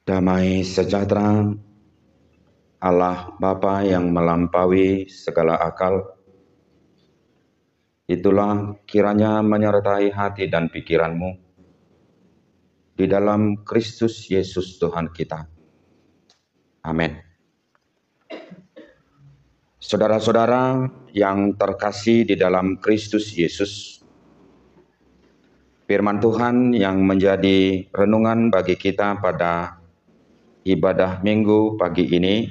Damai sejahtera Allah Bapa yang melampaui segala akal, itulah kiranya menyertai hati dan pikiranmu di dalam Kristus Yesus Tuhan kita. Amin. Saudara-saudara yang terkasih di dalam Kristus Yesus, firman Tuhan yang menjadi renungan bagi kita pada ibadah Minggu pagi ini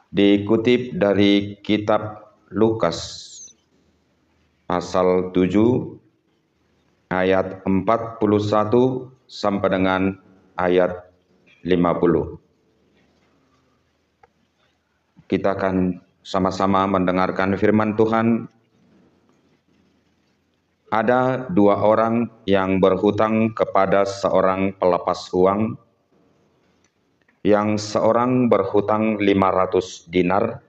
dikutip dari kitab Lukas pasal 7 ayat 41 sampai dengan ayat 50. Kita akan sama-sama mendengarkan firman Tuhan. Ada dua orang yang berhutang kepada seorang pelepas uang. Yang seorang berhutang 500 dinar,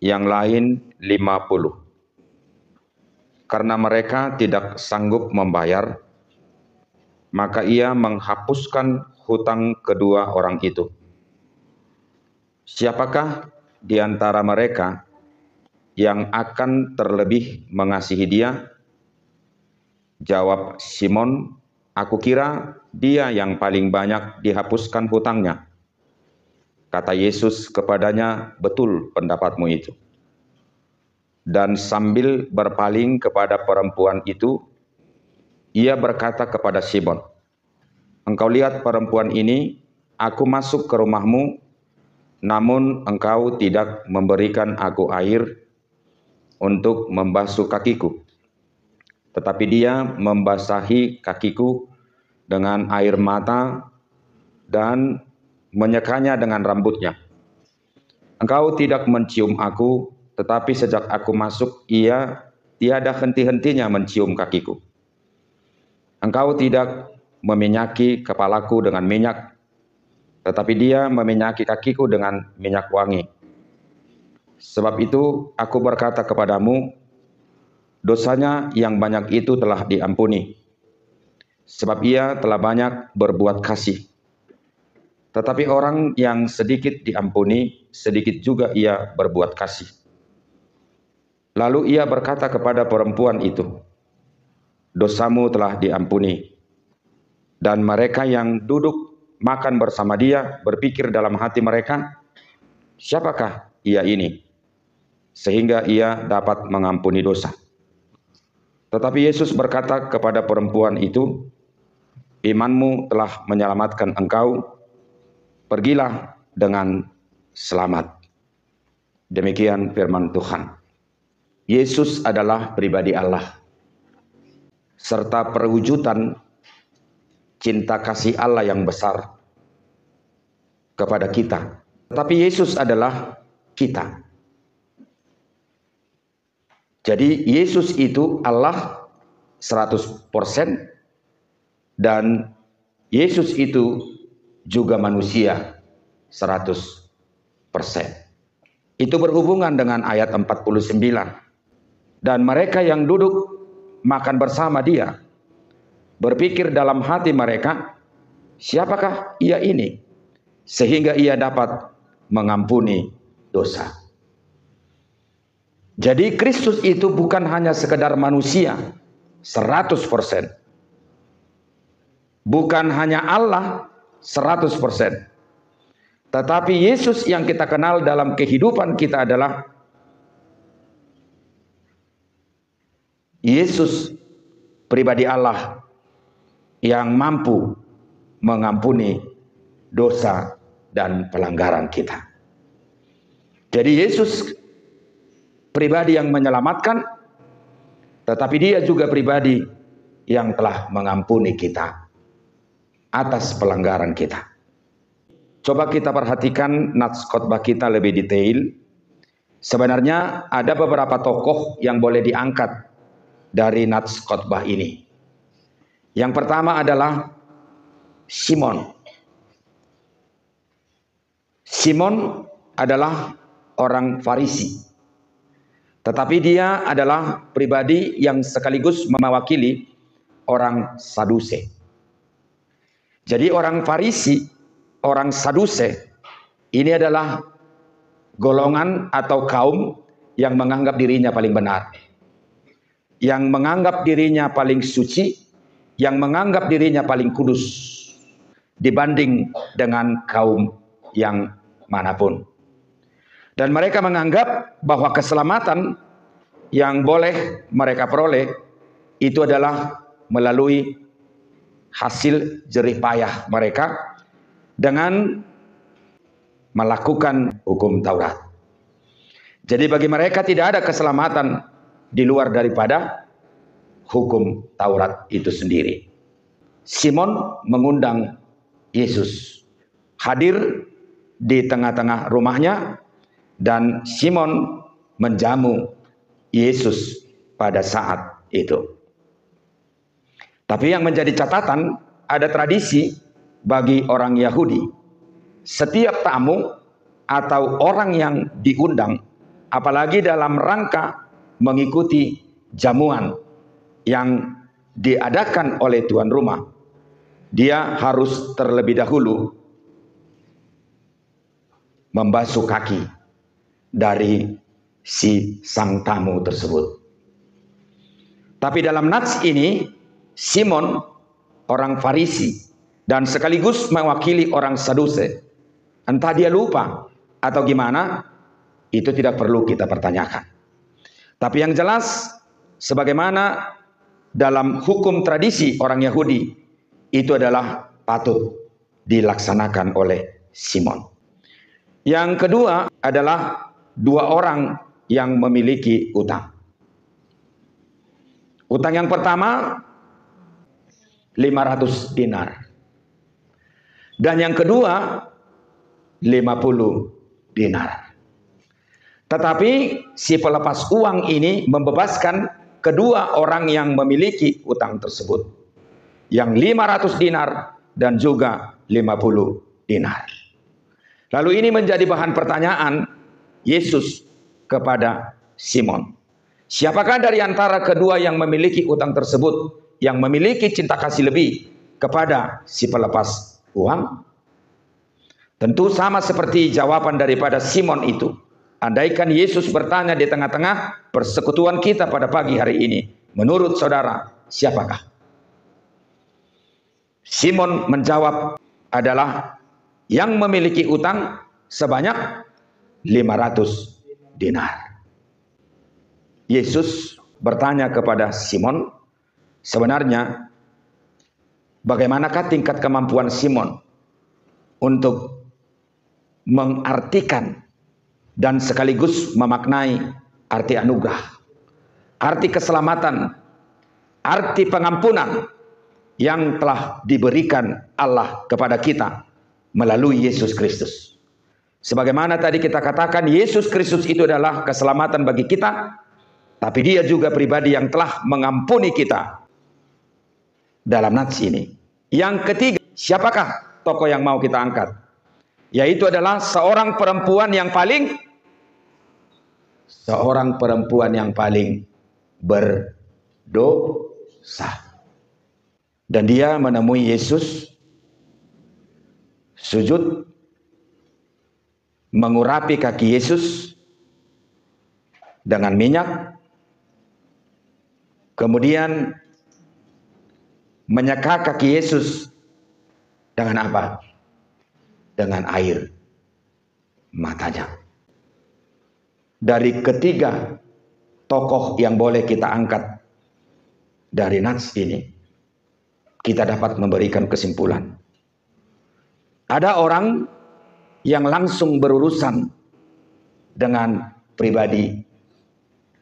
yang lain 50. Karena mereka tidak sanggup membayar, maka ia menghapuskan hutang kedua orang itu. Siapakah di antara mereka yang akan terlebih mengasihi dia? Jawab Simon, aku kira dia yang paling banyak dihapuskan hutangnya. Kata Yesus kepadanya, betul pendapatmu itu. Dan sambil berpaling kepada perempuan itu, ia berkata kepada Simon, engkau lihat perempuan ini, aku masuk ke rumahmu, namun engkau tidak memberikan aku air untuk membasuh kakiku. Tetapi dia membasahi kakiku dengan air mata dan menyekanya dengan rambutnya. Engkau tidak mencium aku, tetapi sejak aku masuk, ia tiada henti-hentinya mencium kakiku. Engkau tidak meminyaki kepalaku dengan minyak, tetapi dia meminyaki kakiku dengan minyak wangi. Sebab itu aku berkata kepadamu, dosanya yang banyak itu telah diampuni, sebab ia telah banyak berbuat kasih. Tetapi orang yang sedikit diampuni, sedikit juga ia berbuat kasih. Lalu ia berkata kepada perempuan itu, dosamu telah diampuni. Dan mereka yang duduk makan bersama dia berpikir dalam hati mereka, siapakah ia ini, sehingga ia dapat mengampuni dosa. Tetapi Yesus berkata kepada perempuan itu, imanmu telah menyelamatkan engkau, pergilah dengan selamat. Demikian firman Tuhan. Yesus adalah pribadi Allah, serta perwujudan cinta kasih Allah yang besar kepada kita. Tetapi Yesus adalah kita. Jadi Yesus itu Allah 100% dan Yesus itu juga manusia 100%. Itu berhubungan dengan ayat 49. Dan mereka yang duduk makan bersama dia berpikir dalam hati mereka, siapakah ia ini, sehingga ia dapat mengampuni dosa. Jadi Kristus itu bukan hanya sekedar manusia 100%. Bukan hanya Allah 100%. Tetapi Yesus yang kita kenal dalam kehidupan kita adalah Yesus pribadi Allah yang mampu mengampuni dosa dan pelanggaran kita. Jadi Yesus pribadi yang menyelamatkan, tetapi dia juga pribadi yang telah mengampuni kita atas pelanggaran kita. Coba kita perhatikan nats khotbah kita lebih detail. Sebenarnya ada beberapa tokoh yang boleh diangkat dari nats khotbah ini. Yang pertama adalah Simon. Simon adalah orang Farisi, tetapi dia adalah pribadi yang sekaligus mewakili orang Saduse. Jadi orang Farisi, orang Saduse, ini adalah golongan atau kaum yang menganggap dirinya paling benar, yang menganggap dirinya paling suci, yang menganggap dirinya paling kudus dibanding dengan kaum yang manapun. Dan mereka menganggap bahwa keselamatan yang boleh mereka peroleh itu adalah melalui hasil jerih payah mereka dengan melakukan hukum Taurat. Jadi bagi mereka tidak ada keselamatan di luar daripada hukum Taurat itu sendiri. Simon mengundang Yesus hadir di tengah-tengah rumahnya, dan Simon menjamu Yesus pada saat itu. Tapi yang menjadi catatan, ada tradisi bagi orang Yahudi. Setiap tamu atau orang yang diundang, apalagi dalam rangka mengikuti jamuan yang diadakan oleh tuan rumah, dia harus terlebih dahulu membasuh kaki dari si sang tamu tersebut. Tapi dalam nats ini, Simon, orang Farisi dan sekaligus mewakili orang Saduse, entah dia lupa atau gimana, itu tidak perlu kita pertanyakan. Tapi yang jelas, sebagaimana dalam hukum tradisi orang Yahudi, itu adalah patut dilaksanakan oleh Simon. Yang kedua adalah dua orang yang memiliki utang. Utang yang pertama 500 dinar. Dan yang kedua 50 dinar. Tetapi si pelepas uang ini membebaskan kedua orang yang memiliki utang tersebut, yang 500 dinar dan juga 50 dinar. Lalu ini menjadi bahan pertanyaan Yesus kepada Simon. Siapakah dari antara kedua yang memiliki utang tersebut yang memiliki cinta kasih lebih kepada si pelepas uang? Tentu sama seperti jawaban daripada Simon itu. Andaikan Yesus bertanya di tengah-tengah persekutuan kita pada pagi hari ini, menurut saudara, siapakah? Simon menjawab adalah yang memiliki utang sebanyak 500 dinar. Yesus bertanya kepada Simon, sebenarnya bagaimanakah tingkat kemampuan Simon untuk mengartikan dan sekaligus memaknai arti anugerah, arti keselamatan, arti pengampunan yang telah diberikan Allah kepada kita melalui Yesus Kristus. Sebagaimana tadi kita katakan, Yesus Kristus itu adalah keselamatan bagi kita, tapi dia juga pribadi yang telah mengampuni kita dalam nats ini. Yang ketiga, siapakah tokoh yang mau kita angkat? Yaitu adalah seorang perempuan yang paling berdosa. Dan dia menemui Yesus, sujud, mengurapi kaki Yesus dengan minyak, kemudian menyeka kaki Yesus dengan apa? Dengan air matanya. Dari ketiga tokoh yang boleh kita angkat dari nats ini, kita dapat memberikan kesimpulan. Ada orang yang langsung berurusan dengan pribadi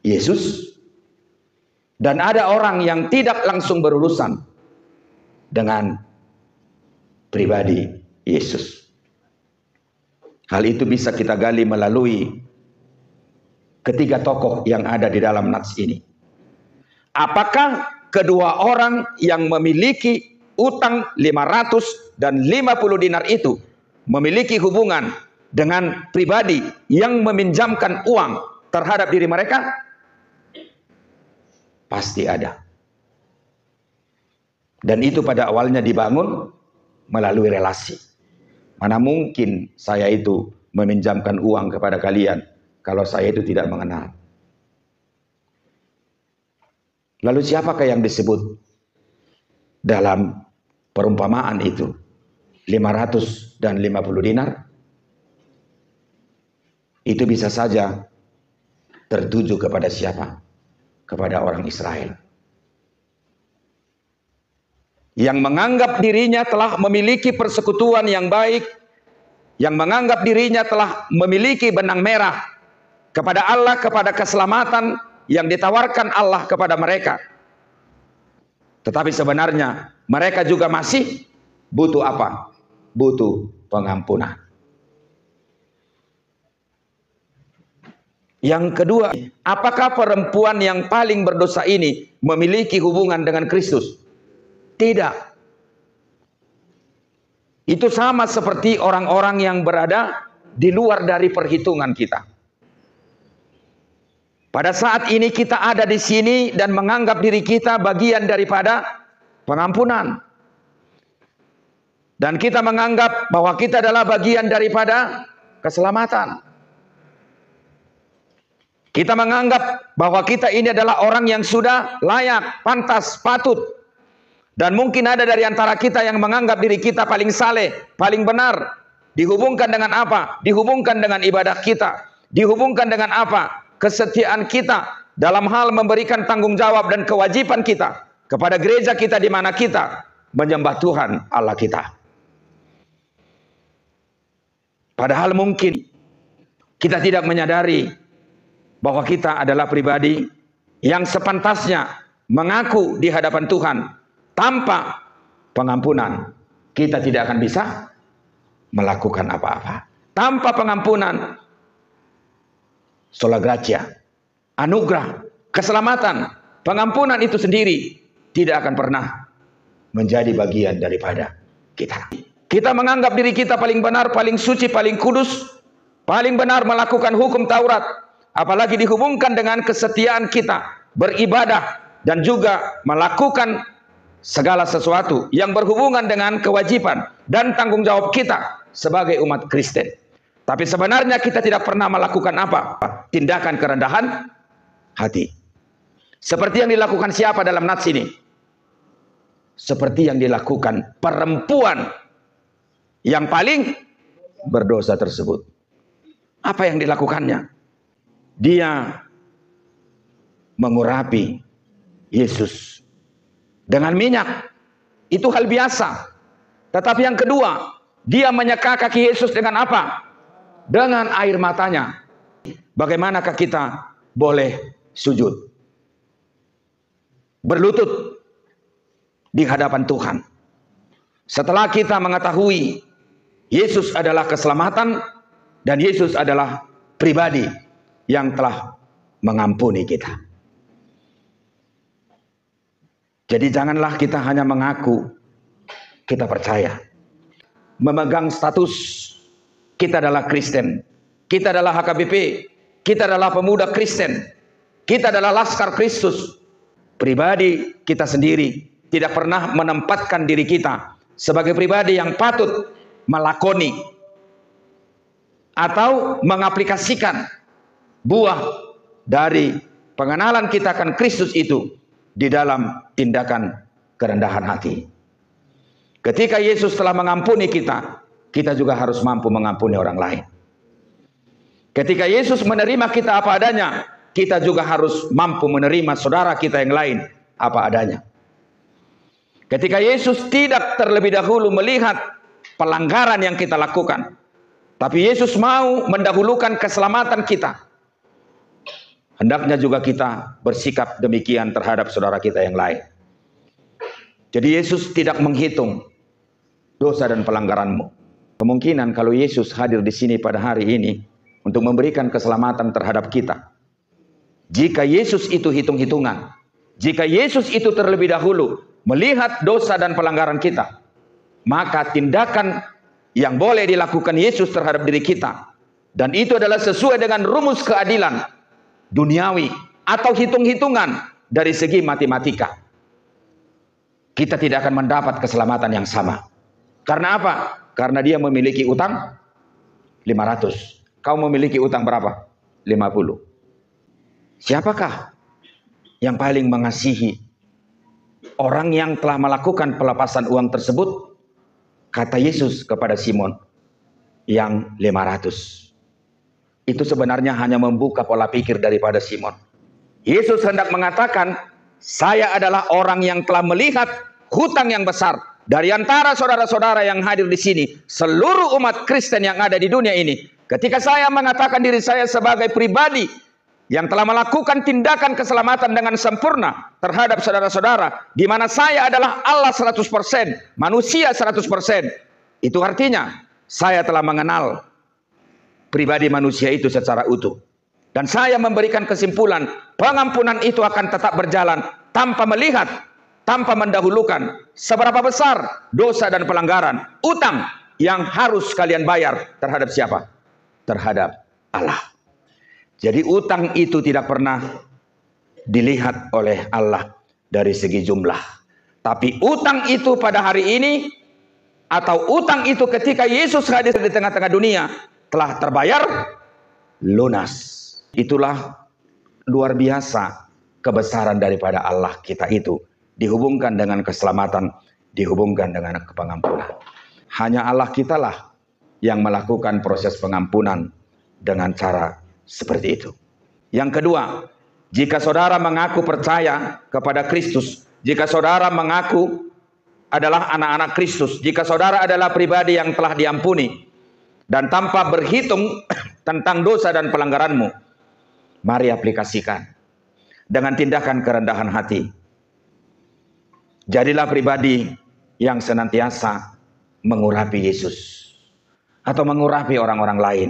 Yesus, dan ada orang yang tidak langsung berurusan dengan pribadi Yesus. Hal itu bisa kita gali melalui ketiga tokoh yang ada di dalam nats ini. Apakah kedua orang yang memiliki utang 500 dan 50 dinar itu memiliki hubungan dengan pribadi yang meminjamkan uang terhadap diri mereka? Pasti ada. Dan itu pada awalnya dibangun melalui relasi. Mana mungkin saya itu meminjamkan uang kepada kalian kalau saya itu tidak mengenal. Lalu siapakah yang disebut dalam perumpamaan itu? 500 dan 50 dinar? Itu bisa saja tertuju kepada siapa? Kepada orang Israel. Yang menganggap dirinya telah memiliki persekutuan yang baik, yang menganggap dirinya telah memiliki benang merah kepada Allah, kepada keselamatan yang ditawarkan Allah kepada mereka. Tetapi sebenarnya mereka juga masih butuh apa? Butuh pengampunan. Yang kedua, apakah perempuan yang paling berdosa ini memiliki hubungan dengan Kristus? Tidak. Itu sama seperti orang-orang yang berada di luar dari perhitungan kita. Pada saat ini kita ada di sini dan menganggap diri kita bagian daripada pengampunan. Dan kita menganggap bahwa kita adalah bagian daripada keselamatan. Kita menganggap bahwa kita ini adalah orang yang sudah layak, pantas, patut. Dan mungkin ada dari antara kita yang menganggap diri kita paling saleh, paling benar. Dihubungkan dengan apa? Dihubungkan dengan ibadah kita. Dihubungkan dengan apa? Kesetiaan kita dalam hal memberikan tanggung jawab dan kewajiban kita kepada gereja kita di mana kita menyembah Tuhan Allah kita. Padahal mungkin kita tidak menyadari bahwa kita adalah pribadi yang sepantasnya mengaku di hadapan Tuhan. Tanpa pengampunan, kita tidak akan bisa melakukan apa-apa. Tanpa pengampunan, sola gratia, anugerah, keselamatan, pengampunan itu sendiri tidak akan pernah menjadi bagian daripada kita. Kita menganggap diri kita paling benar, paling suci, paling kudus, paling benar melakukan hukum Taurat. Apalagi dihubungkan dengan kesetiaan kita beribadah dan juga melakukan segala sesuatu yang berhubungan dengan kewajiban dan tanggung jawab kita sebagai umat Kristen. Tapi sebenarnya kita tidak pernah melakukan apa? Tindakan kerendahan hati. Seperti yang dilakukan siapa dalam nats ini? Seperti yang dilakukan perempuan yang paling berdosa tersebut. Apa yang dilakukannya? Dia mengurapi Yesus dengan minyak. Itu hal biasa. Tetapi yang kedua, dia menyeka kaki Yesus dengan apa? Dengan air matanya. Bagaimanakah kita boleh sujud? Berlutut di hadapan Tuhan. Setelah kita mengetahui Yesus adalah keselamatan dan Yesus adalah pribadi yang telah mengampuni kita. Jadi janganlah kita hanya mengaku kita percaya. Memegang status kita adalah Kristen. Kita adalah HKBP. Kita adalah pemuda Kristen. Kita adalah Laskar Kristus. Pribadi kita sendiri tidak pernah menempatkan diri kita sebagai pribadi yang patut melakoni atau mengaplikasikan buah dari pengenalan kita akan Kristus itu di dalam tindakan kerendahan hati. Ketika Yesus telah mengampuni kita, kita juga harus mampu mengampuni orang lain. Ketika Yesus menerima kita apa adanya, kita juga harus mampu menerima saudara kita yang lain apa adanya. Ketika Yesus tidak terlebih dahulu melihat pelanggaran yang kita lakukan, tapi Yesus mau mendahulukan keselamatan kita, hendaknya juga kita bersikap demikian terhadap saudara kita yang lain. Jadi Yesus tidak menghitung dosa dan pelanggaranmu. Kemungkinan kalau Yesus hadir di sini pada hari ini untuk memberikan keselamatan terhadap kita, jika Yesus itu hitung-hitungan, jika Yesus itu terlebih dahulu melihat dosa dan pelanggaran kita, maka tindakan yang boleh dilakukan Yesus terhadap diri kita, dan itu adalah sesuai dengan rumus keadilan duniawi atau hitung-hitungan dari segi matematika, kita tidak akan mendapat keselamatan yang sama. Karena apa? Karena dia memiliki utang 500. Kau memiliki utang berapa? 50. Siapakah yang paling mengasihi orang yang telah melakukan pelepasan uang tersebut? Kata Yesus kepada Simon, yang 500. Itu sebenarnya hanya membuka pola pikir daripada Simon. Yesus hendak mengatakan, saya adalah orang yang telah melihat hutang yang besar. Dari antara saudara-saudara yang hadir di sini, seluruh umat Kristen yang ada di dunia ini, ketika saya mengatakan diri saya sebagai pribadi yang telah melakukan tindakan keselamatan dengan sempurna terhadap saudara-saudara, di mana saya adalah Allah 100%, manusia 100%, itu artinya saya telah mengenal pribadi manusia itu secara utuh. Dan saya memberikan kesimpulan, pengampunan itu akan tetap berjalan tanpa melihat, tanpa mendahulukan seberapa besar dosa dan pelanggaran, utang yang harus kalian bayar terhadap siapa? Terhadap Allah. Jadi utang itu tidak pernah dilihat oleh Allah dari segi jumlah. Tapi utang itu pada hari ini, atau utang itu ketika Yesus hadir di tengah-tengah dunia, telah terbayar lunas. Itulah luar biasa kebesaran daripada Allah kita itu. Dihubungkan dengan keselamatan, dihubungkan dengan pengampunan. Hanya Allah kitalah yang melakukan proses pengampunan dengan cara seperti itu. Yang kedua, jika saudara mengaku percaya kepada Kristus, jika saudara mengaku adalah anak-anak Kristus, jika saudara adalah pribadi yang telah diampuni, dan tanpa berhitung tentang dosa dan pelanggaranmu, mari aplikasikan dengan tindakan kerendahan hati. Jadilah pribadi yang senantiasa mengurapi Yesus, atau mengurapi orang-orang lain,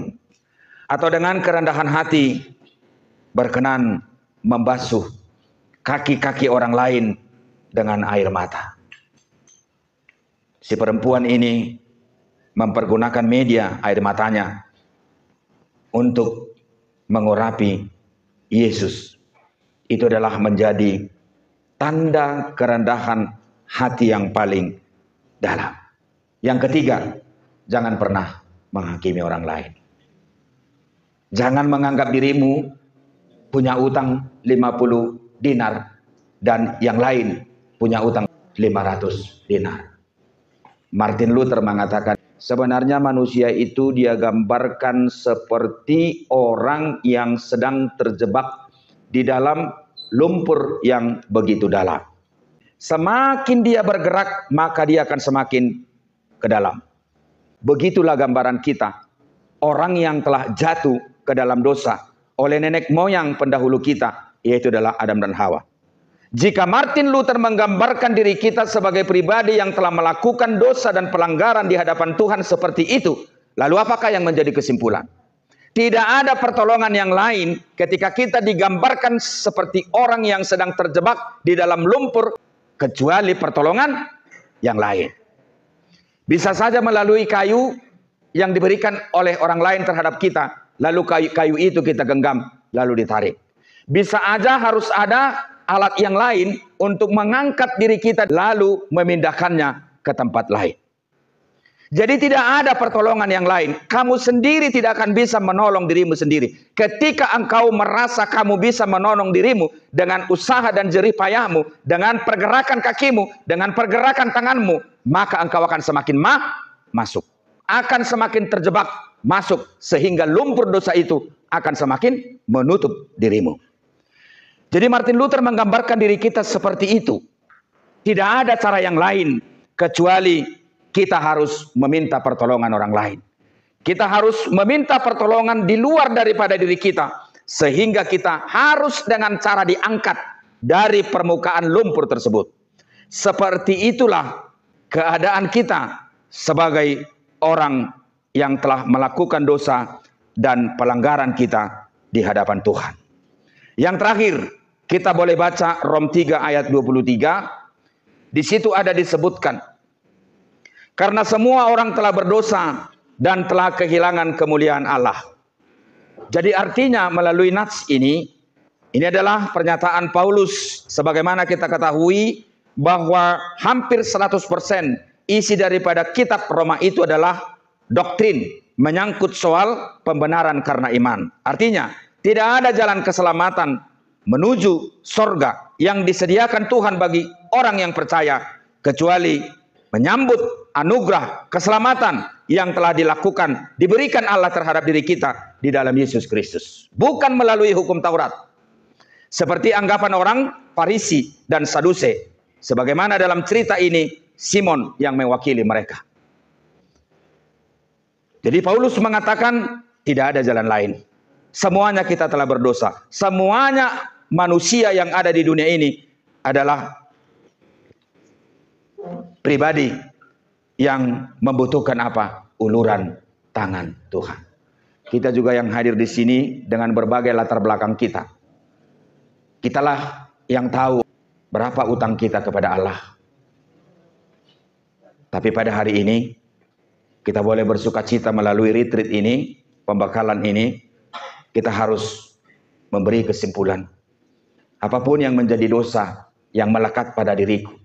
atau dengan kerendahan hati berkenan membasuh kaki-kaki orang lain dengan air mata. Si perempuan ini mempergunakan media air matanya untuk mengurapi Yesus. Itu adalah menjadi tanda kerendahan hati yang paling dalam. Yang ketiga, jangan pernah menghakimi orang lain. Jangan menganggap dirimu punya utang 50 dinar dan yang lain punya utang 500 dinar. Martin Luther mengatakan, sebenarnya manusia itu dia gambarkan seperti orang yang sedang terjebak di dalam lumpur yang begitu dalam. Semakin dia bergerak, maka dia akan semakin ke dalam. Begitulah gambaran kita, orang yang telah jatuh ke dalam dosa oleh nenek moyang pendahulu kita, yaitu adalah Adam dan Hawa. Jika Martin Luther menggambarkan diri kita sebagai pribadi yang telah melakukan dosa dan pelanggaran di hadapan Tuhan seperti itu, lalu apakah yang menjadi kesimpulan? Tidak ada pertolongan yang lain ketika kita digambarkan seperti orang yang sedang terjebak di dalam lumpur, kecuali pertolongan yang lain. Bisa saja melalui kayu yang diberikan oleh orang lain terhadap kita, lalu kayu itu kita genggam, lalu ditarik. Bisa aja harus ada alat yang lain untuk mengangkat diri kita, lalu memindahkannya ke tempat lain. Jadi tidak ada pertolongan yang lain. Kamu sendiri tidak akan bisa menolong dirimu sendiri. Ketika engkau merasa kamu bisa menolong dirimu dengan usaha dan jerih payahmu, dengan pergerakan kakimu, dengan pergerakan tanganmu, maka engkau akan semakin masuk. Akan semakin terjebak masuk, sehingga lumpur dosa itu akan semakin menutup dirimu. Jadi Martin Luther menggambarkan diri kita seperti itu. Tidak ada cara yang lain kecuali kita harus meminta pertolongan orang lain. Kita harus meminta pertolongan di luar daripada diri kita, sehingga kita harus dengan cara diangkat dari permukaan lumpur tersebut. Seperti itulah keadaan kita sebagai orang yang telah melakukan dosa dan pelanggaran kita di hadapan Tuhan. Yang terakhir, kita boleh baca Rom 3 ayat 23. Di situ ada disebutkan, karena semua orang telah berdosa dan telah kehilangan kemuliaan Allah. Jadi artinya melalui nats ini adalah pernyataan Paulus. Sebagaimana kita ketahui bahwa hampir 100% isi daripada kitab Roma itu adalah doktrin menyangkut soal pembenaran karena iman. Artinya, tidak ada jalan keselamatan menuju sorga yang disediakan Tuhan bagi orang yang percaya, kecuali menyambut anugerah keselamatan yang telah dilakukan, diberikan Allah terhadap diri kita di dalam Yesus Kristus. Bukan melalui hukum Taurat. Seperti anggapan orang Farisi dan Saduse. Sebagaimana dalam cerita ini, Simon yang mewakili mereka. Jadi Paulus mengatakan tidak ada jalan lain. Semuanya kita telah berdosa. Semuanya manusia yang ada di dunia ini adalah pribadi yang membutuhkan apa? Uluran tangan Tuhan. Kita juga yang hadir di sini dengan berbagai latar belakang kita. Kitalah yang tahu berapa utang kita kepada Allah. Tapi pada hari ini kita boleh bersuka cita melalui retreat ini, pembekalan ini. Kita harus memberi kesimpulan. Apapun yang menjadi dosa yang melekat pada diriku,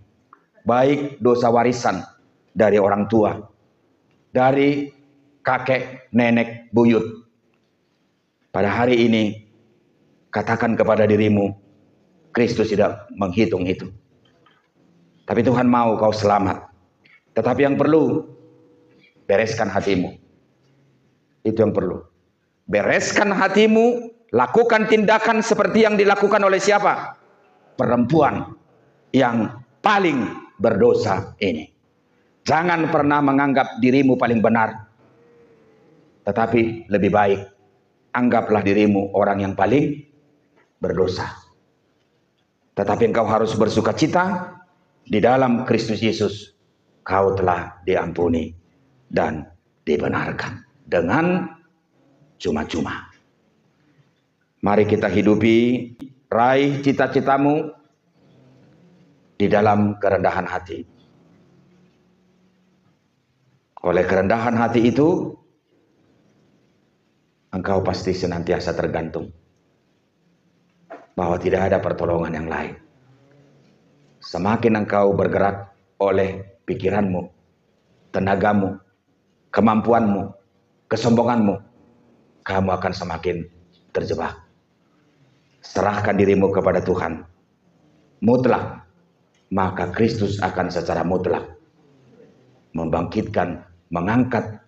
baik dosa warisan dari orang tua, dari kakek, nenek, buyut. Pada hari ini, katakan kepada dirimu, Kristus tidak menghitung itu. Tapi Tuhan mau kau selamat. Tetapi yang perlu, bereskan hatimu. Itu yang perlu. Bereskan hatimu, lakukan tindakan seperti yang dilakukan oleh siapa? Perempuan yang paling berdosa ini. Jangan pernah menganggap dirimu paling benar. Tetapi lebih baik, anggaplah dirimu orang yang paling berdosa. Tetapi engkau harus bersuka cita, di dalam Kristus Yesus, kau telah diampuni dan dibenarkan dengan cuma-cuma. Mari kita hidupi, raih cita-citamu di dalam kerendahan hati. Oleh kerendahan hati itu, engkau pasti senantiasa tergantung bahwa tidak ada pertolongan yang lain. Semakin engkau bergerak oleh pikiranmu, tenagamu, kemampuanmu, kesombonganmu, kamu akan semakin terjebak. Serahkan dirimu kepada Tuhan mutlak, maka Kristus akan secara mutlak membangkitkan, mengangkat,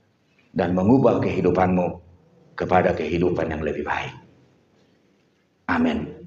dan mengubah kehidupanmu kepada kehidupan yang lebih baik. Amin.